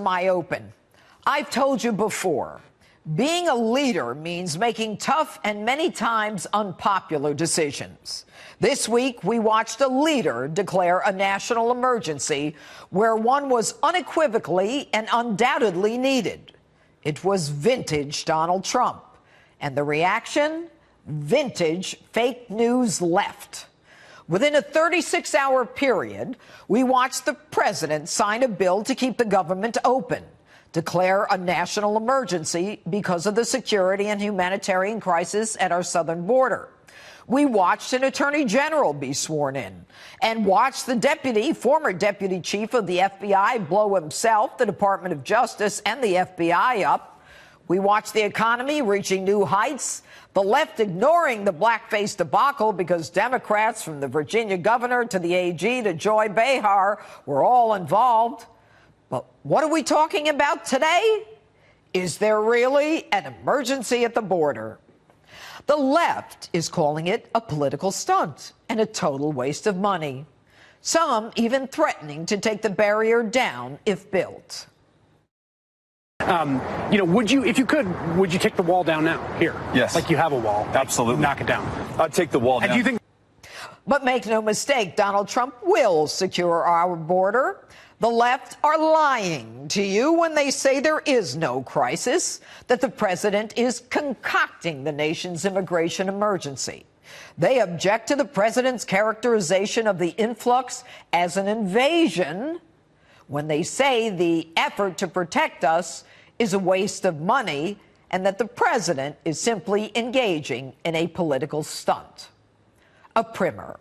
Open. I've told you before, being a leader means making tough and many times unpopular decisions. This week, we watched a leader declare a national emergency where one was unequivocally and undoubtedly needed. It was vintage Donald Trump. And the reaction? Vintage fake news left. Within a 36-hour period, we watched the president sign a bill to keep the government open, declare a national emergency because of the security and humanitarian crisis at our southern border. We watched an attorney general be sworn in and watched the former deputy chief of the FBI blow himself, the Department of Justice, and the FBI up. We watched the economy reaching new heights, the left ignoring the blackface debacle because Democrats from the Virginia governor to the AG to Joy Behar were all involved. But what are we talking about today? Is there really an emergency at the border? The left is calling it a political stunt and a total waste of money. Some even threatening to take the barrier down if built. Would you, if you could, would you take the wall down now? Here. Yes. Like you have a wall. Absolutely. Knock it down. I'd take the wall down. And do you think? But make no mistake, Donald Trump will secure our border. The left are lying to you when they say there is no crisis, that the president is concocting the nation's immigration emergency. They object to the president's characterization of the influx as an invasion when they say the effort to protect us is a waste of money and that the president is simply engaging in a political stunt. A primer.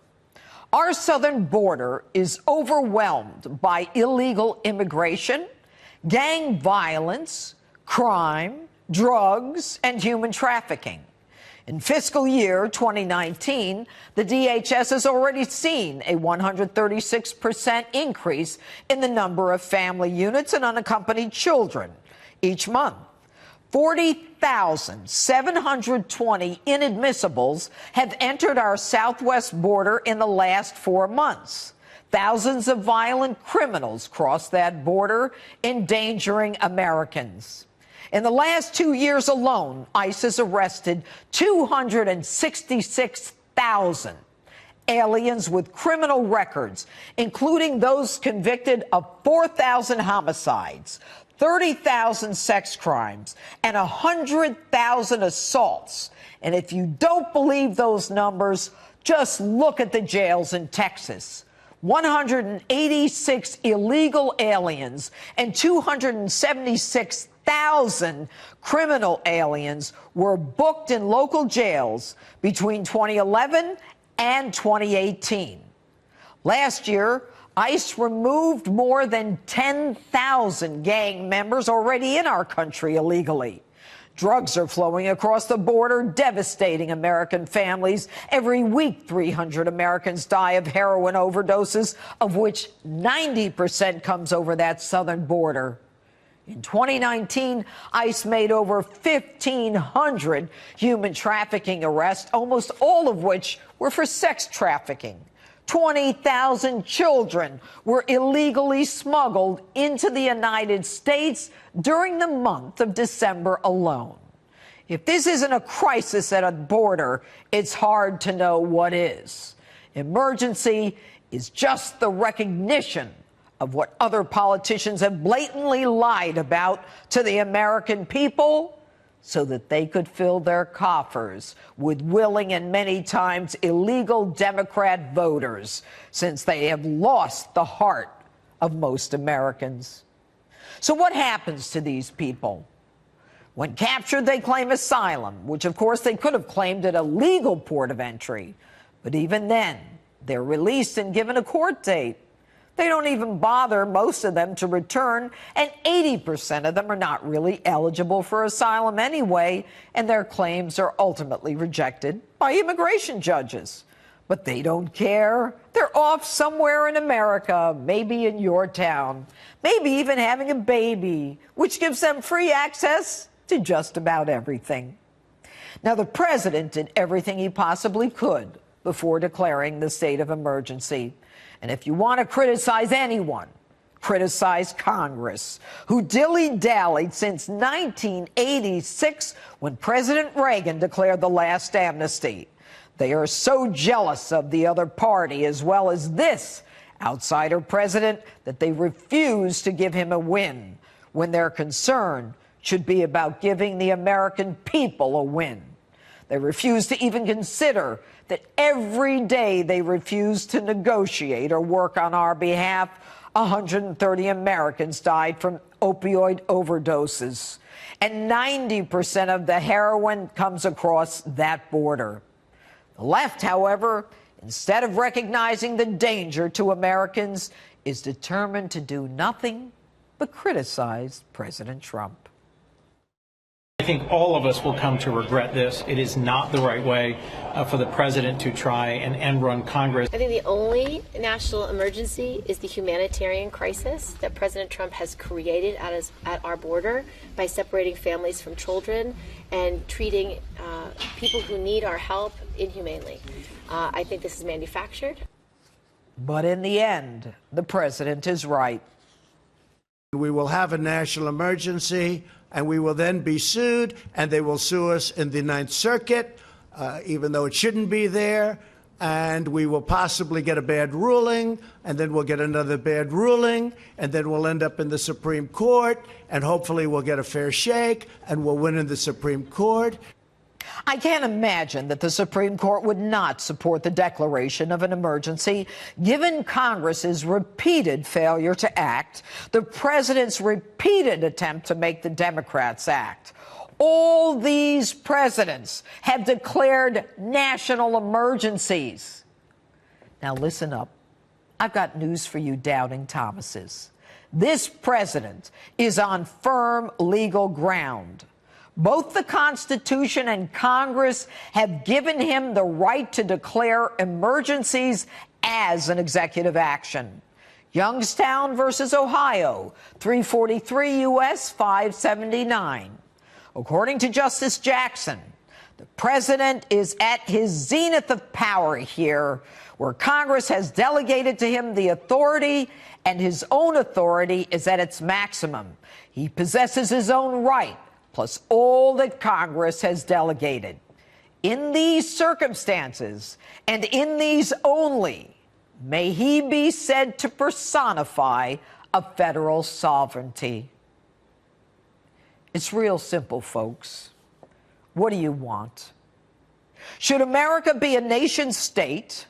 Our southern border is overwhelmed by illegal immigration, gang violence, crime, drugs, and human trafficking. In fiscal year 2019, the DHS has already seen a 136% increase in the number of family units and unaccompanied children each month. 40,720 inadmissibles have entered our southwest border in the last 4 months. Thousands of violent criminals cross that border, endangering Americans. In the last 2 years alone, ICE has arrested 266,000 aliens with criminal records, including those convicted of 4,000 homicides, 30,000 sex crimes, and 100,000 assaults. And if you don't believe those numbers, just look at the jails in Texas. 186 illegal aliens and 276,000 criminal aliens were booked in local jails between 2011 and 2018. Last year, ICE removed more than 10,000 gang members already in our country illegally. Drugs are flowing across the border, devastating American families. Every week, 300 Americans die of heroin overdoses, of which 90% comes over that southern border. In 2019, ICE made over 1,500 human trafficking arrests, almost all of which were for sex trafficking. 20,000 children were illegally smuggled into the United States during the month of December alone. If this isn't a crisis at a border, it's hard to know what is. Emergency is just the recognition of what other politicians have blatantly lied about to the American people so that they could fill their coffers with willing and many times illegal Democrat voters, since they have lost the heart of most Americans. So what happens to these people? When captured, they claim asylum, which of course they could have claimed at a legal port of entry. But even then, they're released and given a court date. They don't even bother, most of them, to return, and 80% of them are not really eligible for asylum anyway, and their claims are ultimately rejected by immigration judges. But they don't care. They're off somewhere in America, maybe in your town, maybe even having a baby, which gives them free access to just about everything. Now, the president did everything he possibly could before declaring the state of emergency. And if you want to criticize anyone, criticized Congress, who dilly-dallied since 1986 when President Reagan declared the last amnesty. They are so jealous of the other party as well as this outsider president that they refuse to give him a win when their concern should be about giving the American people a win. They refuse to even consider that every day they refuse to negotiate or work on our behalf, 130 Americans died from opioid overdoses, and 90% of the heroin comes across that border. The left, however, instead of recognizing the danger to Americans, is determined to do nothing but criticize President Trump. I think all of us will come to regret this. It is not the right way for the president to try and end run Congress. I think the only national emergency is the humanitarian crisis that President Trump has created at our border by separating families from children and treating people who need our help inhumanely. I think this is manufactured. But in the end, the president is right. We will have a national emergency, and we will then be sued, and they will sue us in the Ninth Circuit, even though it shouldn't be there, and we will possibly get a bad ruling, and then we'll get another bad ruling, and then we'll end up in the Supreme Court, and hopefully we'll get a fair shake, and we'll win in the Supreme Court. I can't imagine that the Supreme Court would not support the declaration of an emergency, given Congress's repeated failure to act, the president's repeated attempt to make the Democrats act. All these presidents have declared national emergencies. Now listen up. I've got news for you doubting Thomases. This president is on firm legal ground. Both the Constitution and Congress have given him the right to declare emergencies as an executive action. Youngstown versus Ohio, 343 U.S. 579. According to Justice Jackson, the president is at his zenith of power here, where Congress has delegated to him the authority, and his own authority is at its maximum. He possesses his own right, plus all that Congress has delegated. In these circumstances, and in these only, may he be said to personify a federal sovereignty. It's real simple, folks. What do you want? Should America be a nation state?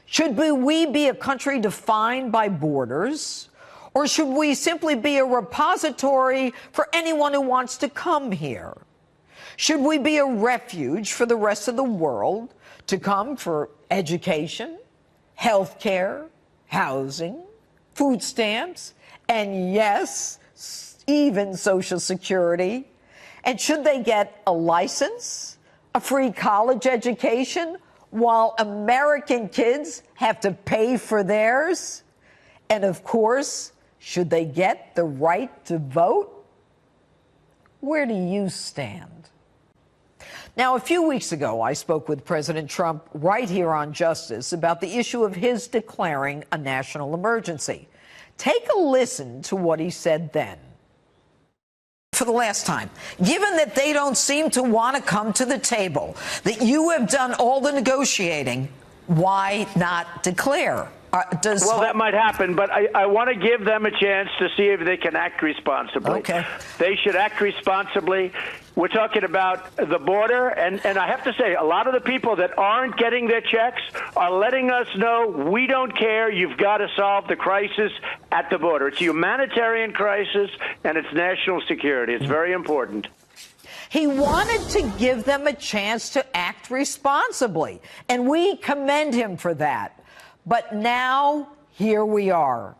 Should we be a country defined by borders? Or should we simply be a repository for anyone who wants to come here? Should we be a refuge for the rest of the world to come for education, health care, housing, food stamps, and yes, even Social Security? And should they get a license, a free college education, while American kids have to pay for theirs? And of course, should they get the right to vote? Where do you stand? Now, a few weeks ago, I spoke with President Trump right here on Justice about the issue of his declaring a national emergency. Take a listen to what he said then. For the last time, given that they don't seem to want to come to the table, that you have done all the negotiating, why not declare? Well, that might happen, but I want to give them a chance to see if they can act responsibly. Okay. They should act responsibly. We're talking about the border, and I have to say, a lot of the people that aren't getting their checks are letting us know, we don't care, you've got to solve the crisis at the border. It's a humanitarian crisis, and it's national security. It's very important. He wanted to give them a chance to act responsibly, and we commend him for that. But now, here we are.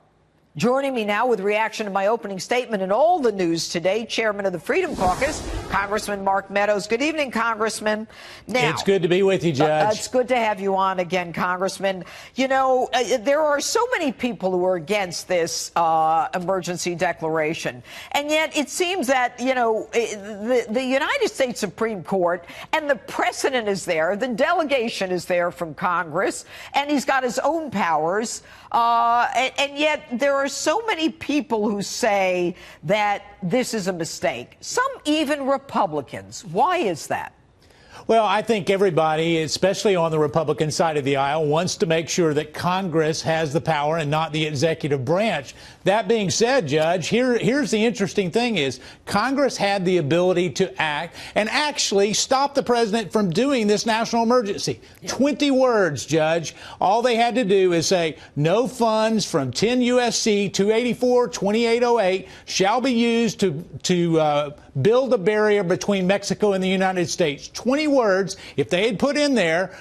Joining me now with reaction to my opening statement and all the news today, Chairman of the Freedom Caucus, Congressman Mark Meadows. Good evening, Congressman. Now, it's good to be with you, Judge. It's good to have you on again, Congressman. You know, there are so many people who are against this emergency declaration. And yet it seems that, you know, the United States Supreme Court and the precedent is there. The delegation is there from Congress, and he's got his own powers. And yet there are are so many people who say that this is a mistake, some even Republicans. Why is that? Well, I think everybody, especially on the Republican side of the aisle, wants to make sure that Congress has the power and not the executive branch. That being said, Judge, here's the interesting thing is Congress had the ability to act and actually stop the president from doing this national emergency. 20 words, Judge. All they had to do is say no funds from 10 U.S.C. 284-2808 shall be used to build a barrier between Mexico and the United States. 20 words, if they had put in there,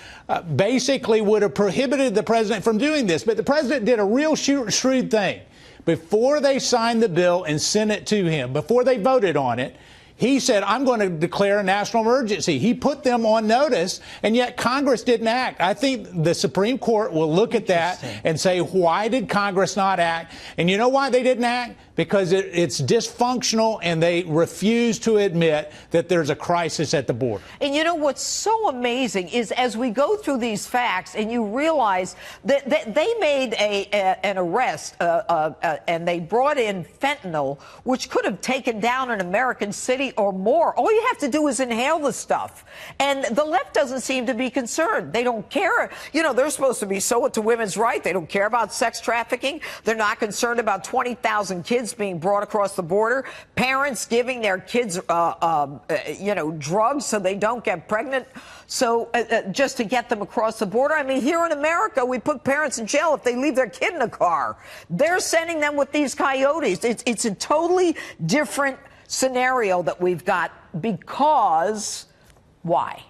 basically would have prohibited the president from doing this. But the president did a real shrewd thing. Before they signed the bill and sent it to him, before they voted on it, he said, I'm going to declare a national emergency. He put them on notice, and yet Congress didn't act. I think the Supreme Court will look at that and say, why did Congress not act? And you know why they didn't act? Because it's dysfunctional, and they refuse to admit that there's a crisis at the border. And you know what's so amazing is as we go through these facts and you realize that they made an arrest and they brought in fentanyl, which could have taken down an American city or more. All you have to do is inhale the stuff. And the left doesn't seem to be concerned. They don't care. You know, they're supposed to be so into women's rights. They don't care about sex trafficking. They're not concerned about 20,000 kids being brought across the border, parents giving their kids, drugs so they don't get pregnant. So just to get them across the border. I mean, here in America, we put parents in jail if they leave their kid in a car. They're sending them with these coyotes. It's a totally different scenario that we've got because why?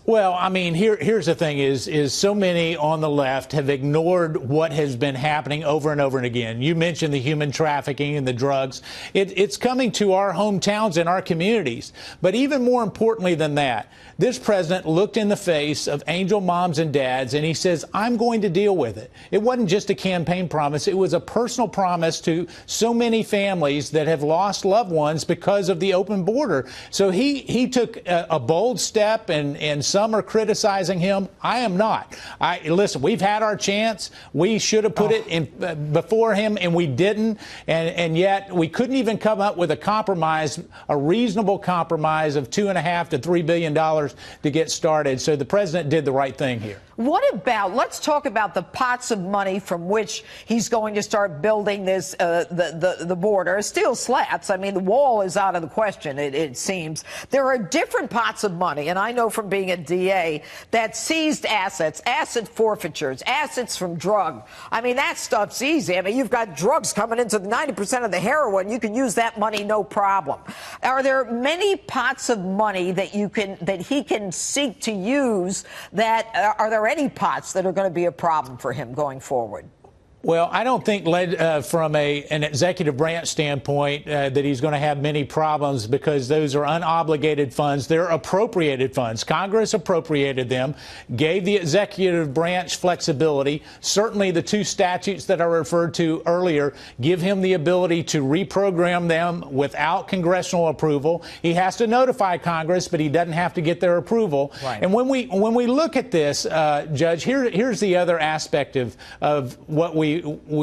Well, I mean, here's the thing is so many on the left have ignored what has been happening over and over and again. You mentioned the human trafficking and the drugs. It's coming to our hometowns and our communities. But even more importantly than that, this president looked in the face of angel moms and dads, and he says, I'm going to deal with it. It wasn't just a campaign promise. It was a personal promise to so many families that have lost loved ones because of the open border. So he took a bold step, and some are criticizing him. I am not. Listen, we've had our chance. We should have put it in before him, and we didn't. And yet we couldn't even come up with a compromise, a reasonable compromise of $2.5 to $3 billion to get started. So the president did the right thing here. What about, let's talk about the pots of money from which he's going to start building this, the border. Steel slats. I mean, the wall is out of the question, it seems. There are different pots of money, and I know from being a DA that seized assets, asset forfeitures, assets from drug. I mean, that stuff's easy. I mean, you've got drugs coming into 90% of the heroin. You can use that money, no problem. Are there many pots of money that he can seek to use that are there any pots that are going to be a problem for him going forward? Well, I don't think from an executive branch standpoint that he's going to have many problems because those are unobligated funds. They're appropriated funds. Congress appropriated them, gave the executive branch flexibility. Certainly the two statutes that I referred to earlier give him the ability to reprogram them without congressional approval. He has to notify Congress, but he doesn't have to get their approval. Right. And when we look at this, Judge, here's the other aspect of what we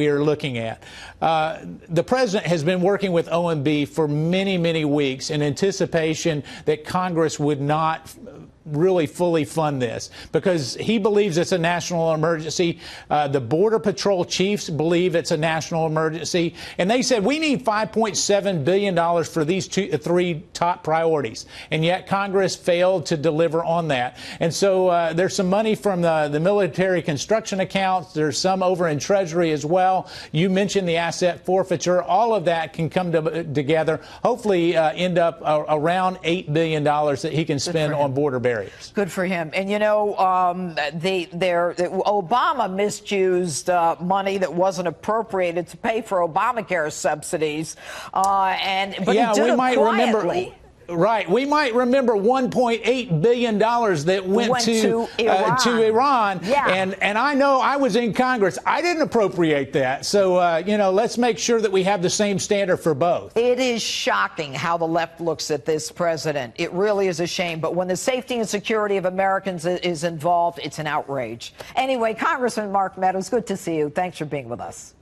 are looking at. The president has been working with OMB for many, many weeks in anticipation that Congress would not really fully fund this because he believes it's a national emergency. The Border Patrol chiefs believe it's a national emergency. And they said, we need $5.7 billion for these three top priorities. And yet Congress failed to deliver on that. And so there's some money from the military construction accounts. There's some over in Treasury as well. You mentioned the asset forfeiture. All of that can come together, hopefully end up around $8 billion that he can spend on border barriers. Good for him. And, you know, Obama misused money that wasn't appropriated to pay for Obamacare subsidies. But he did it quietly. Right. We might remember $1.8 billion that went to Iran. Yeah. And I know I was in Congress. I didn't appropriate that. So, let's make sure that we have the same standard for both. It is shocking how the left looks at this president. It really is a shame. But when the safety and security of Americans is involved, it's an outrage. Anyway, Congressman Mark Meadows, good to see you. Thanks for being with us.